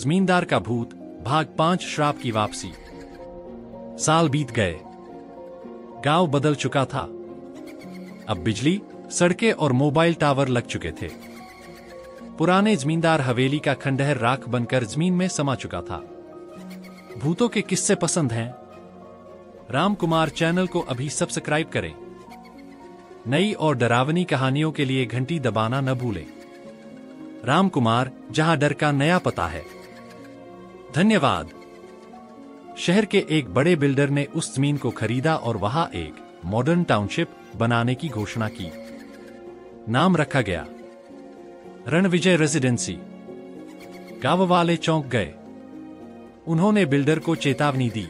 जमींदार का भूत भाग 5 श्राप की वापसी। साल बीत गए, गांव बदल चुका था। अब बिजली, सड़कें और मोबाइल टावर लग चुके थे। पुराने जमींदार हवेली का खंडहर राख बनकर जमीन में समा चुका था। भूतों के किस्से पसंद हैं? राम कुमार चैनल को अभी सब्सक्राइब करें। नई और डरावनी कहानियों के लिए घंटी दबाना न भूलें। राम कुमार, जहां डर का नया पता है। धन्यवाद। शहर के एक बड़े बिल्डर ने उस जमीन को खरीदा और वहां एक मॉडर्न टाउनशिप बनाने की घोषणा की। नाम रखा गया रणविजय रेजिडेंसी। गांव वाले चौंक गए। उन्होंने बिल्डर को चेतावनी दी,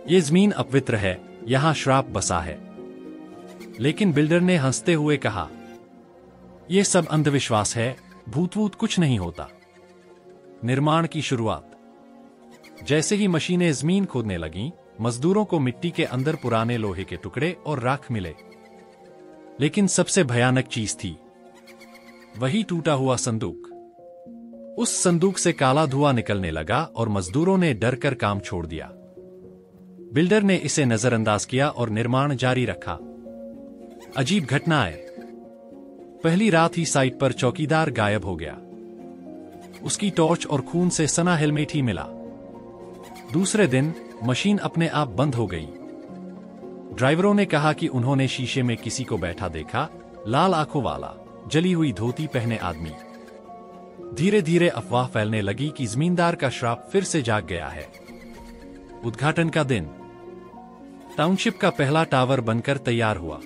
ये जमीन अपवित्र है, यहां श्राप बसा है। लेकिन बिल्डर ने हंसते हुए कहा, यह सब अंधविश्वास है, भूत कुछ नहीं होता। निर्माण की शुरुआत। जैसे ही मशीनें जमीन खोदने लगीं, मजदूरों को मिट्टी के अंदर पुराने लोहे के टुकड़े और राख मिले। लेकिन सबसे भयानक चीज थी वही टूटा हुआ संदूक। उस संदूक से काला धुआं निकलने लगा और मजदूरों ने डर कर काम छोड़ दिया। बिल्डर ने इसे नजरअंदाज किया और निर्माण जारी रखा। अजीब घटनाएं। पहली रात ही साइट पर चौकीदार गायब हो गया। उसकी टॉर्च और खून से सना हेलमेट ही मिला। दूसरे दिन मशीन अपने आप बंद हो गई। ड्राइवरों ने कहा कि उन्होंने शीशे में किसी को बैठा देखा, लाल आंखों वाला, जली हुई धोती पहने आदमी। धीरे धीरे अफवाह फैलने लगी कि जमींदार का श्राप फिर से जाग गया है। उद्घाटन का दिन। टाउनशिप का पहला टावर बनकर तैयार हुआ।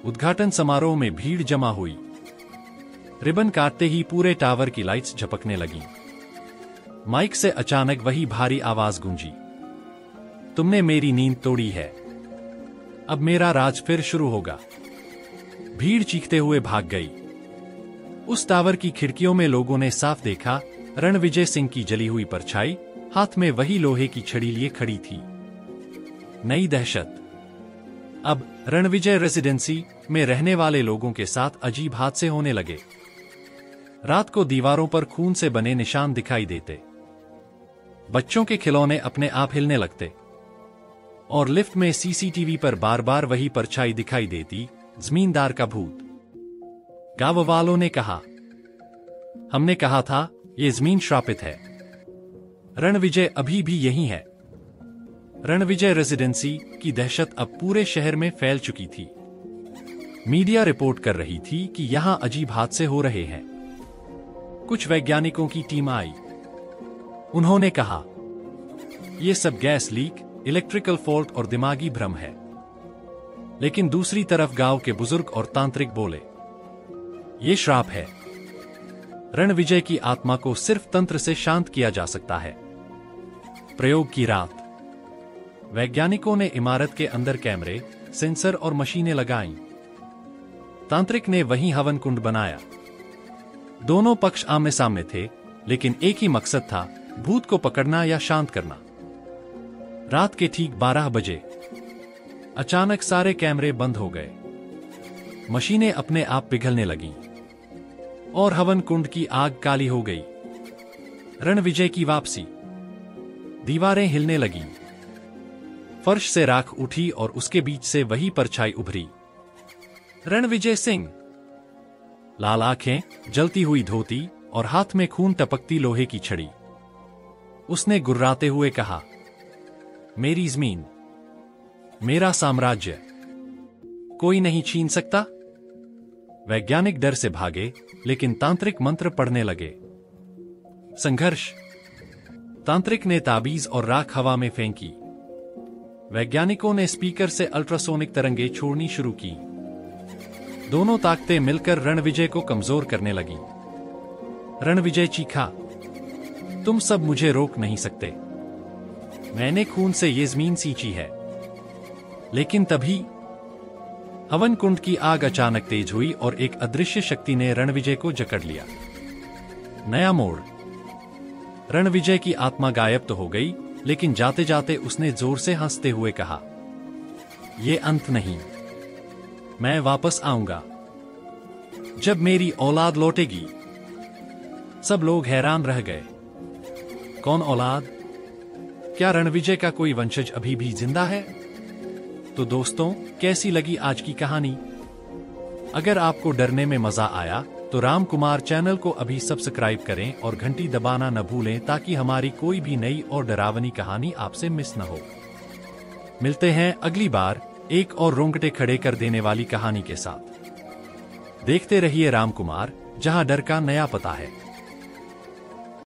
उद्घाटन समारोह में भीड़ जमा हुई। रिबन काटते ही पूरे टावर की लाइट्स झपकने लगीं। माइक से अचानक वही भारी आवाज गूंजी, तुमने मेरी नींद तोड़ी है, अब मेरा राज फिर शुरू होगा। भीड़ चीखते हुए भाग गई। उस टावर की खिड़कियों में लोगों ने साफ देखा रणविजय सिंह की जली हुई परछाई हाथ में वही लोहे की छड़ी लिए खड़ी थी। नई दहशत। अब रणविजय रेजिडेंसी में रहने वाले लोगों के साथ अजीब हादसे होने लगे। रात को दीवारों पर खून से बने निशान दिखाई देते। बच्चों के खिलौने अपने आप हिलने लगते और लिफ्ट में सीसीटीवी पर बार बार वही परछाई दिखाई देती, जमींदार का भूत। गांव वालों ने कहा, हमने कहा था ये जमीन श्रापित है। रणविजय अभी भी यही है। रणविजय रेजिडेंसी की दहशत अब पूरे शहर में फैल चुकी थी। मीडिया रिपोर्ट कर रही थी कि यहां अजीब हादसे हो रहे हैं। कुछ वैज्ञानिकों की टीम आई। उन्होंने कहा, यह सब गैस लीक, इलेक्ट्रिकल फॉल्ट और दिमागी भ्रम है। लेकिन दूसरी तरफ गांव के बुजुर्ग और तांत्रिक बोले, यह श्राप है। रणविजय की आत्मा को सिर्फ तंत्र से शांत किया जा सकता है। प्रयोग की रात। वैज्ञानिकों ने इमारत के अंदर कैमरे, सेंसर और मशीनें लगाईं। तांत्रिक ने वहीं हवन कुंड बनाया। दोनों पक्ष आमने सामने थे, लेकिन एक ही मकसद था, भूत को पकड़ना या शांत करना। रात के ठीक 12 बजे अचानक सारे कैमरे बंद हो गए। मशीनें अपने आप पिघलने लगीं और हवन कुंड की आग काली हो गई। रणविजय की वापसी। दीवारें हिलने लगीं। फर्श से राख उठी और उसके बीच से वही परछाई उभरी। रणविजय सिंह। लाल आंखें, जलती हुई धोती और हाथ में खून टपकती लोहे की छड़ी। उसने गुर्राते हुए कहा, मेरी जमीन, मेरा साम्राज्य, कोई नहीं छीन सकता। वैज्ञानिक डर से भागे, लेकिन तांत्रिक मंत्र पढ़ने लगे। संघर्ष। तांत्रिक ने ताबीज और राख हवा में फेंकी। वैज्ञानिकों ने स्पीकर से अल्ट्रासोनिक तरंगें छोड़नी शुरू की। दोनों ताकतें मिलकर रणविजय को कमजोर करने लगीं। रणविजय चीखा, तुम सब मुझे रोक नहीं सकते। मैंने खून से ये जमीन सींची है। लेकिन तभी हवन कुंड की आग अचानक तेज हुई और एक अदृश्य शक्ति ने रणविजय को जकड़ लिया। नया मोड़। रणविजय की आत्मा गायब तो हो गई, लेकिन जाते जाते उसने जोर से हंसते हुए कहा, यह अंत नहीं, मैं वापस आऊंगा। जब मेरी औलाद लौटेगी। सब लोग हैरान रह गए। कौन औलाद? क्या रणविजय का कोई वंशज अभी भी जिंदा है? तो दोस्तों, कैसी लगी आज की कहानी? अगर आपको डरने में मजा आया तो राम कुमार चैनल को अभी सब्सक्राइब करें और घंटी दबाना न भूलें ताकि हमारी कोई भी नई और डरावनी कहानी आपसे मिस न हो। मिलते हैं अगली बार एक और रोंगटे खड़े कर देने वाली कहानी के साथ। देखते रहिए राम कुमार, जहां डर का नया पता है।